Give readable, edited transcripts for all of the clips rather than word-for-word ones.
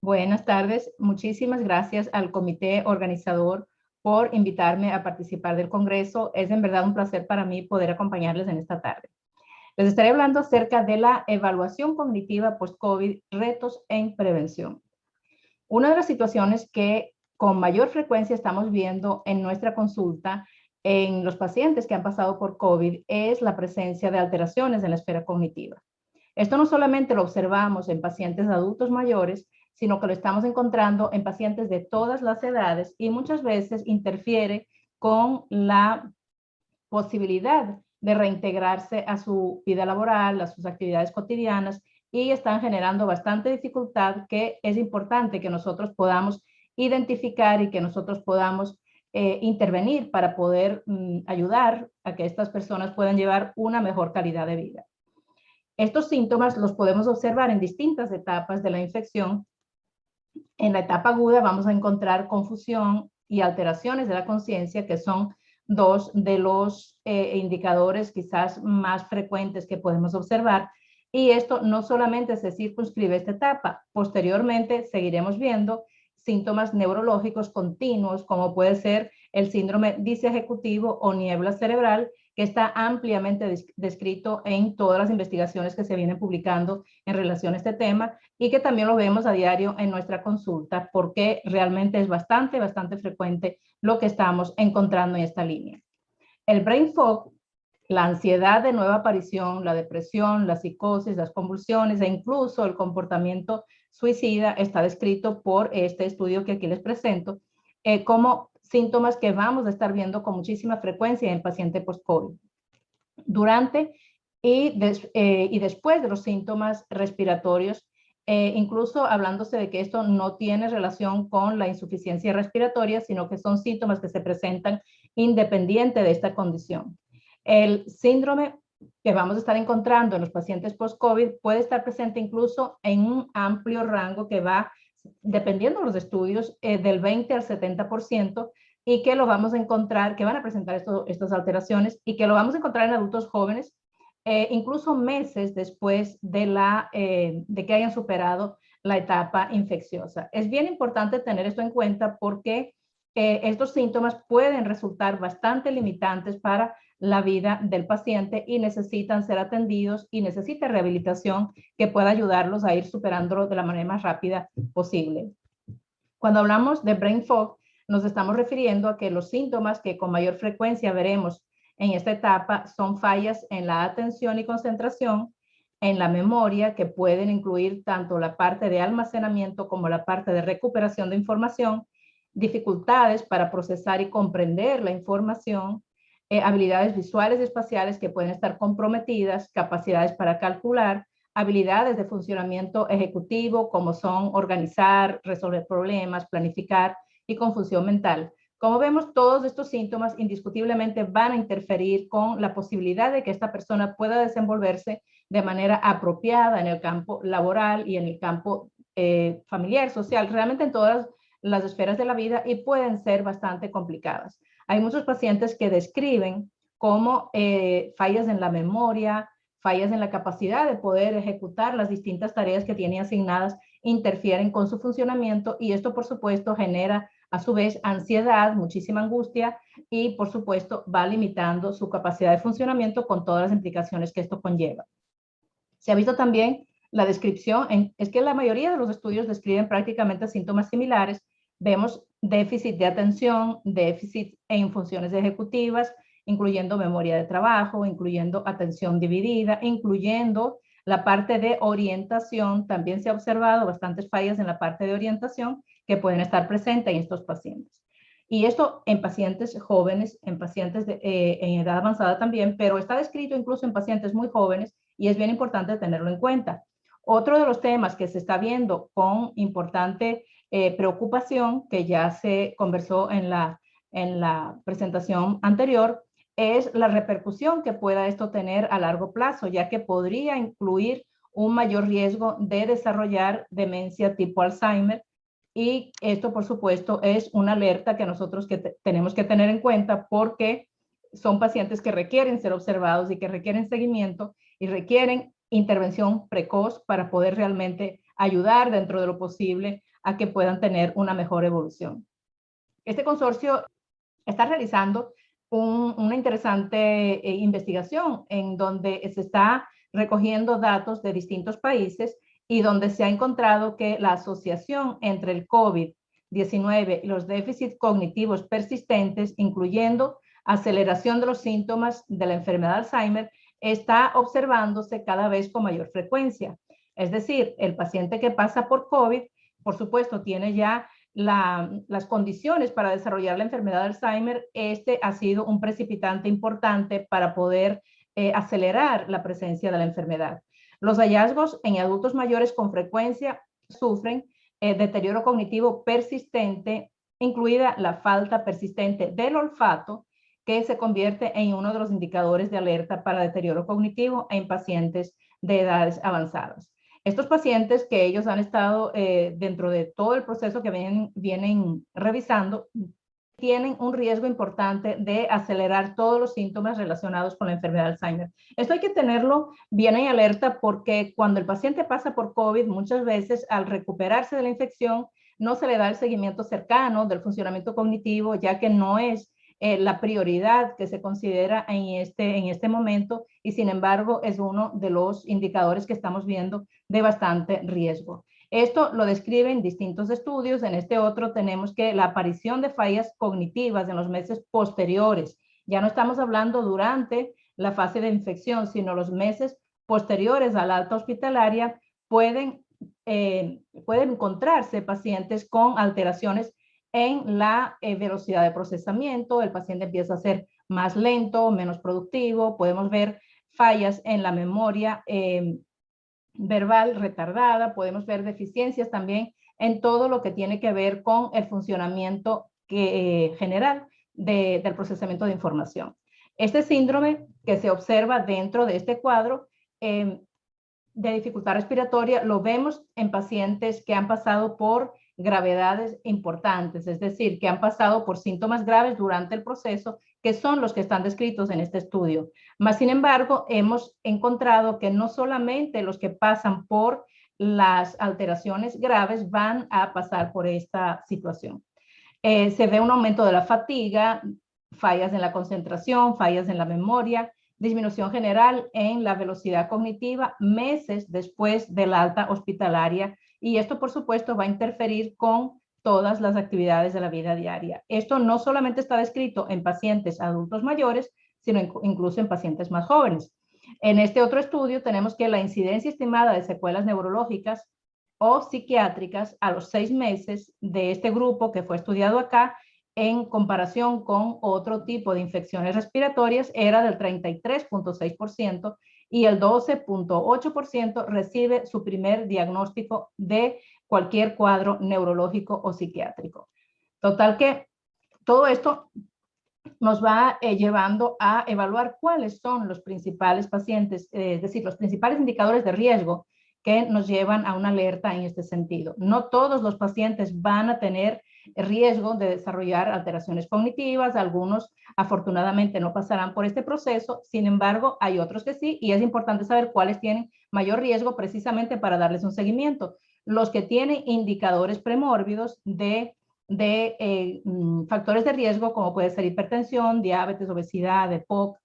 Buenas tardes. Muchísimas gracias al comité organizador por invitarme a participar del Congreso. Es en verdad un placer para mí poder acompañarles en esta tarde. Les estaré hablando acerca de la evaluación cognitiva post-COVID, retos en prevención. Una de las situaciones que con mayor frecuencia estamos viendo en nuestra consulta en los pacientes que han pasado por COVID es la presencia de alteraciones en la esfera cognitiva. Esto no solamente lo observamos en pacientes adultos mayores, sino que lo estamos encontrando en pacientes de todas las edades y muchas veces interfiere con la posibilidad de reintegrarse a su vida laboral, a sus actividades cotidianas y están generando bastante dificultad que es importante que nosotros podamos identificar y que nosotros podamos intervenir para poder ayudar a que estas personas puedan llevar una mejor calidad de vida. Estos síntomas los podemos observar en distintas etapas de la infección. En la etapa aguda vamos a encontrar confusión y alteraciones de la conciencia, que son dos de los indicadores quizás más frecuentes que podemos observar. Y esto no solamente se circunscribe a esta etapa. Posteriormente seguiremos viendo síntomas neurológicos continuos, como puede ser el síndrome disejecutivo o niebla cerebral, que está ampliamente descrito en todas las investigaciones que se vienen publicando en relación a este tema y que también lo vemos a diario en nuestra consulta porque realmente es bastante frecuente lo que estamos encontrando en esta línea. El brain fog, la ansiedad de nueva aparición, la depresión, la psicosis, las convulsiones e incluso el comportamiento suicida está descrito por este estudio que aquí les presento como síntomas que vamos a estar viendo con muchísima frecuencia en el paciente post-COVID. Durante y después de los síntomas respiratorios, incluso hablándose de que esto no tiene relación con la insuficiencia respiratoria, sino que son síntomas que se presentan independiente de esta condición. El síndrome que vamos a estar encontrando en los pacientes post-COVID puede estar presente incluso en un amplio rango que va, dependiendo de los estudios, del 20 al 70%, y que lo vamos a encontrar, que van a presentar estas alteraciones y que lo vamos a encontrar en adultos jóvenes, incluso meses después de que hayan superado la etapa infecciosa. Es bien importante tener esto en cuenta porque estos síntomas pueden resultar bastante limitantes para la vida del paciente y necesitan ser atendidos y necesita rehabilitación que pueda ayudarlos a ir superándolo de la manera más rápida posible. Cuando hablamos de brain fog, nos estamos refiriendo a que los síntomas que con mayor frecuencia veremos en esta etapa son fallas en la atención y concentración, en la memoria, que pueden incluir tanto la parte de almacenamiento como la parte de recuperación de información, dificultades para procesar y comprender la información, habilidades visuales y espaciales que pueden estar comprometidas, capacidades para calcular, habilidades de funcionamiento ejecutivo como son organizar, resolver problemas, planificar y confusión mental. Como vemos, todos estos síntomas indiscutiblemente van a interferir con la posibilidad de que esta persona pueda desenvolverse de manera apropiada en el campo laboral y en el campo familiar, social, realmente en todas las esferas de la vida, y pueden ser bastante complicadas. Hay muchos pacientes que describen como fallas en la memoria, fallas en la capacidad de poder ejecutar las distintas tareas que tienen asignadas, interfieren con su funcionamiento, y esto por supuesto genera a su vez ansiedad, muchísima angustia, y por supuesto va limitando su capacidad de funcionamiento con todas las implicaciones que esto conlleva. Se ha visto también la descripción, es que la mayoría de los estudios describen prácticamente síntomas similares. Vemos déficit de atención, déficit en funciones ejecutivas, incluyendo memoria de trabajo, incluyendo atención dividida, incluyendo la parte de orientación. También se ha observado bastantes fallas en la parte de orientación que pueden estar presentes en estos pacientes. Y esto en pacientes jóvenes, en pacientes en edad avanzada también, pero está descrito incluso en pacientes muy jóvenes y es bien importante tenerlo en cuenta. Otro de los temas que se está viendo con importante preocupación, que ya se conversó en la presentación anterior, es la repercusión que pueda esto tener a largo plazo, ya que podría incluir un mayor riesgo de desarrollar demencia tipo Alzheimer. Y esto, por supuesto, es una alerta que nosotros tenemos que tener en cuenta porque son pacientes que requieren ser observados y que requieren seguimiento y requieren intervención precoz para poder realmente ayudar dentro de lo posible a que puedan tener una mejor evolución. Este consorcio está realizando una interesante investigación en donde se está recogiendo datos de distintos países y donde se ha encontrado que la asociación entre el COVID-19 y los déficits cognitivos persistentes, incluyendo aceleración de los síntomas de la enfermedad de Alzheimer, está observándose cada vez con mayor frecuencia. Es decir, el paciente que pasa por COVID, por supuesto, tiene ya las condiciones para desarrollar la enfermedad de Alzheimer. Este ha sido un precipitante importante para poder acelerar la presencia de la enfermedad. Los hallazgos en adultos mayores con frecuencia sufren deterioro cognitivo persistente, incluida la falta persistente del olfato, que se convierte en uno de los indicadores de alerta para deterioro cognitivo en pacientes de edades avanzadas. Estos pacientes que ellos han estado dentro de todo el proceso que vienen revisando, tienen un riesgo importante de acelerar todos los síntomas relacionados con la enfermedad de Alzheimer. Esto hay que tenerlo bien en alerta porque cuando el paciente pasa por COVID, muchas veces al recuperarse de la infección, no se le da el seguimiento cercano del funcionamiento cognitivo, ya que no es la prioridad que se considera en este momento y sin embargo es uno de los indicadores que estamos viendo de bastante riesgo. Esto lo describen distintos estudios. En este otro tenemos que la aparición de fallas cognitivas en los meses posteriores, ya no estamos hablando durante la fase de infección, sino los meses posteriores a la alta hospitalaria, pueden encontrarse pacientes con alteraciones en la velocidad de procesamiento. El paciente empieza a ser más lento, menos productivo. Podemos ver fallas en la memoria verbal retardada. Podemos ver deficiencias también en todo lo que tiene que ver con el funcionamiento general del procesamiento de información. Este síndrome que se observa dentro de este cuadro de dificultad respiratoria lo vemos en pacientes que han pasado por gravedades importantes, es decir, que han pasado por síntomas graves durante el proceso, que son los que están descritos en este estudio. Mas, sin embargo, hemos encontrado que no solamente los que pasan por las alteraciones graves van a pasar por esta situación. Se ve un aumento de la fatiga, fallas en la concentración, fallas en la memoria, disminución general en la velocidad cognitiva meses después de la alta hospitalaria, y esto por supuesto va a interferir con todas las actividades de la vida diaria. Esto no solamente está descrito en pacientes adultos mayores, sino incluso en pacientes más jóvenes. En este otro estudio tenemos que la incidencia estimada de secuelas neurológicas o psiquiátricas a los 6 meses de este grupo que fue estudiado acá, en comparación con otro tipo de infecciones respiratorias, era del 33.6% y el 12.8% recibe su primer diagnóstico de cualquier cuadro neurológico o psiquiátrico. Total que todo esto nos va llevando a evaluar cuáles son los principales pacientes, es decir, los principales indicadores de riesgo que nos llevan a una alerta en este sentido. No todos los pacientes van a tener riesgo de desarrollar alteraciones cognitivas, algunos afortunadamente no pasarán por este proceso, sin embargo hay otros que sí, y es importante saber cuáles tienen mayor riesgo precisamente para darles un seguimiento. Los que tienen indicadores premórbidos de factores de riesgo, como puede ser hipertensión, diabetes, obesidad, EPOC,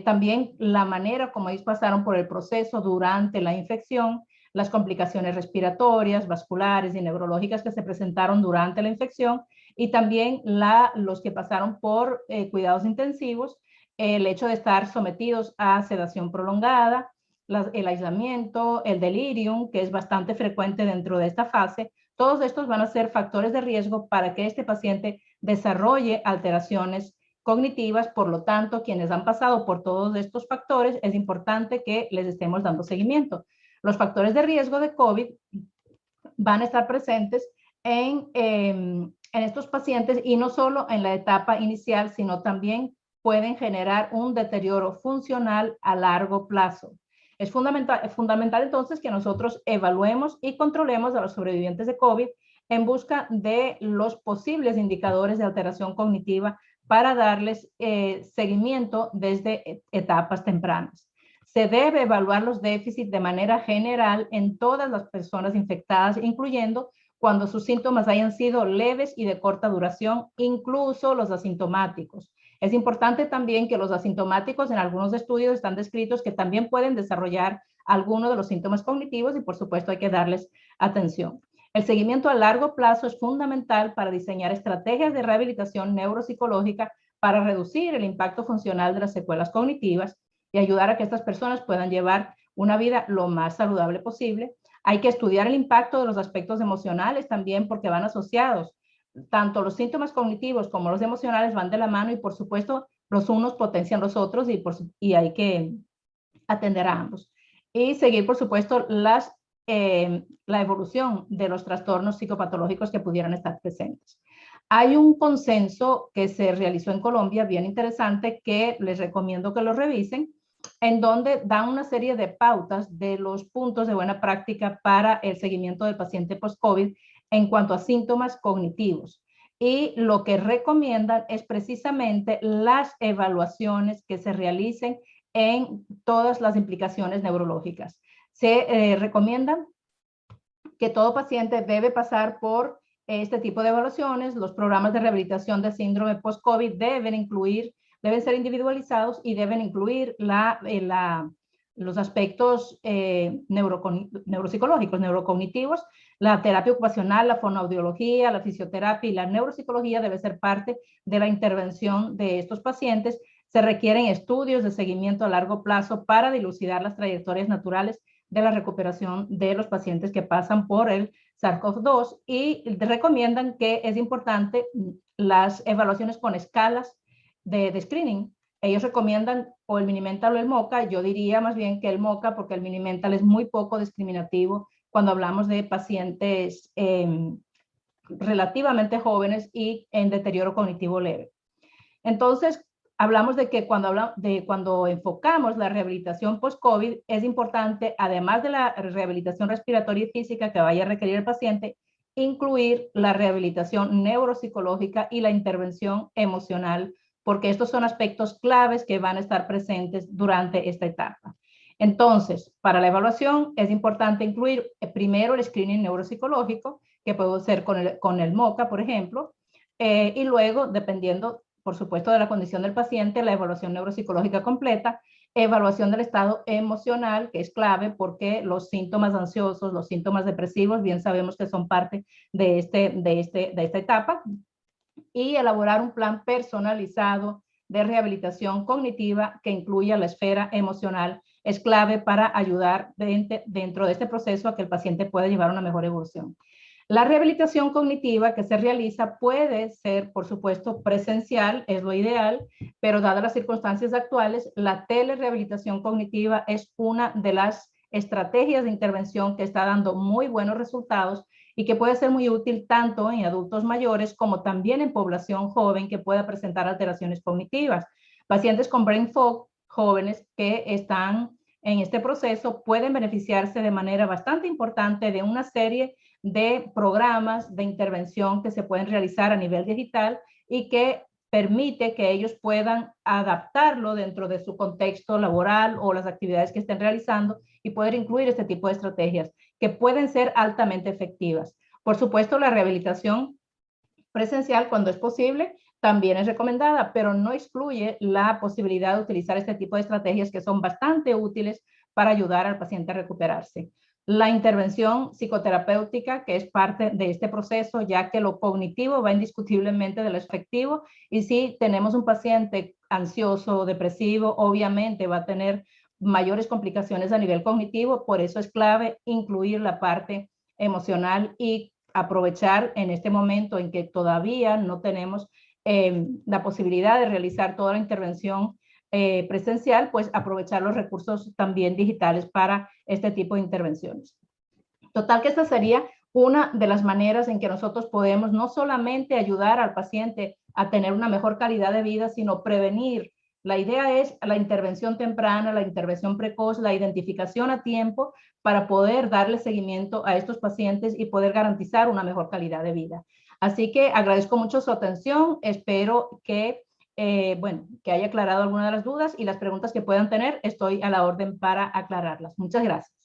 también la manera como ellos pasaron por el proceso durante la infección, las complicaciones respiratorias, vasculares y neurológicas que se presentaron durante la infección, y también los que pasaron por cuidados intensivos, el hecho de estar sometidos a sedación prolongada, el aislamiento, el delirium, que es bastante frecuente dentro de esta fase. Todos estos van a ser factores de riesgo para que este paciente desarrolle alteraciones cognitivas. Por lo tanto, quienes han pasado por todos estos factores, es importante que les estemos dando seguimiento. Los factores de riesgo de COVID van a estar presentes en estos pacientes, y no solo en la etapa inicial, sino también pueden generar un deterioro funcional a largo plazo. Es fundamental entonces que nosotros evaluemos y controlemos a los sobrevivientes de COVID en busca de los posibles indicadores de alteración cognitiva para darles seguimiento desde etapas tempranas. se debe evaluar los déficits de manera general en todas las personas infectadas, incluyendo cuando sus síntomas hayan sido leves y de corta duración, incluso los asintomáticos. Es importante también que los asintomáticos en algunos estudios están descritos que también pueden desarrollar algunos de los síntomas cognitivos y por supuesto hay que darles atención. El seguimiento a largo plazo es fundamental para diseñar estrategias de rehabilitación neuropsicológica para reducir el impacto funcional de las secuelas cognitivas y ayudar a que estas personas puedan llevar una vida lo más saludable posible. Hay que estudiar el impacto de los aspectos emocionales también porque van asociados. Tanto los síntomas cognitivos como los emocionales van de la mano y por supuesto los unos potencian los otros y hay que atender a ambos. Y seguir por supuesto la evolución de los trastornos psicopatológicos que pudieran estar presentes. Hay un consenso que se realizó en Colombia bien interesante que les recomiendo que lo revisen, en donde dan una serie de pautas de los puntos de buena práctica para el seguimiento del paciente post-COVID en cuanto a síntomas cognitivos. Y lo que recomiendan es precisamente las evaluaciones que se realicen en todas las implicaciones neurológicas. Se recomiendan que todo paciente debe pasar por este tipo de evaluaciones. Los programas de rehabilitación de síndrome post-COVID deben ser individualizados y deben incluir los aspectos neuropsicológicos, neurocognitivos. La terapia ocupacional, la fonoaudiología, la fisioterapia y la neuropsicología debe ser parte de la intervención de estos pacientes. Se requieren estudios de seguimiento a largo plazo para dilucidar las trayectorias naturales de la recuperación de los pacientes que pasan por el SARS-CoV-2 y recomiendan que es importante las evaluaciones con escalas de screening. Ellos recomiendan o el Mini-Mental o el MoCA. Yo diría más bien que el MoCA porque el Mini-Mental es muy poco discriminativo cuando hablamos de pacientes relativamente jóvenes y en deterioro cognitivo leve. Entonces, hablamos de que cuando enfocamos la rehabilitación post-COVID, es importante, además de la rehabilitación respiratoria y física que vaya a requerir el paciente, incluir la rehabilitación neuropsicológica y la intervención emocional, porque estos son aspectos claves que van a estar presentes durante esta etapa. Entonces, para la evaluación es importante incluir primero el screening neuropsicológico, que puede ser con el MoCA, por ejemplo, y luego, dependiendo por supuesto, de la condición del paciente, la evaluación neuropsicológica completa, evaluación del estado emocional, que es clave porque los síntomas ansiosos, los síntomas depresivos, bien sabemos que son parte de esta etapa, y elaborar un plan personalizado de rehabilitación cognitiva que incluya la esfera emocional, es clave para ayudar dentro de este proceso a que el paciente pueda llevar una mejor evolución. La rehabilitación cognitiva que se realiza puede ser, por supuesto, presencial, es lo ideal, pero dadas las circunstancias actuales, la telerehabilitación cognitiva es una de las estrategias de intervención que está dando muy buenos resultados y que puede ser muy útil tanto en adultos mayores como también en población joven que pueda presentar alteraciones cognitivas. Pacientes con brain fog, jóvenes que están en este proceso, pueden beneficiarse de manera bastante importante de una serie de programas de intervención que se pueden realizar a nivel digital y que permite que ellos puedan adaptarlo dentro de su contexto laboral o las actividades que estén realizando y poder incluir este tipo de estrategias que pueden ser altamente efectivas. Por supuesto, la rehabilitación presencial, cuando es posible, también es recomendada, pero no excluye la posibilidad de utilizar este tipo de estrategias que son bastante útiles para ayudar al paciente a recuperarse. La intervención psicoterapéutica, que es parte de este proceso, ya que lo cognitivo va indiscutiblemente de lo efectivo, y si tenemos un paciente ansioso o depresivo, obviamente va a tener mayores complicaciones a nivel cognitivo, por eso es clave incluir la parte emocional y aprovechar en este momento en que todavía no tenemos la posibilidad de realizar toda la intervención presencial, pues aprovechar los recursos también digitales para este tipo de intervenciones. Total que esta sería una de las maneras en que nosotros podemos no solamente ayudar al paciente a tener una mejor calidad de vida, sino prevenir. La idea es la intervención temprana, la intervención precoz, la identificación a tiempo para poder darle seguimiento a estos pacientes y poder garantizar una mejor calidad de vida. Así que agradezco mucho su atención, espero que bueno, que haya aclarado alguna de las dudas y las preguntas que puedan tener, estoy a la orden para aclararlas. Muchas gracias.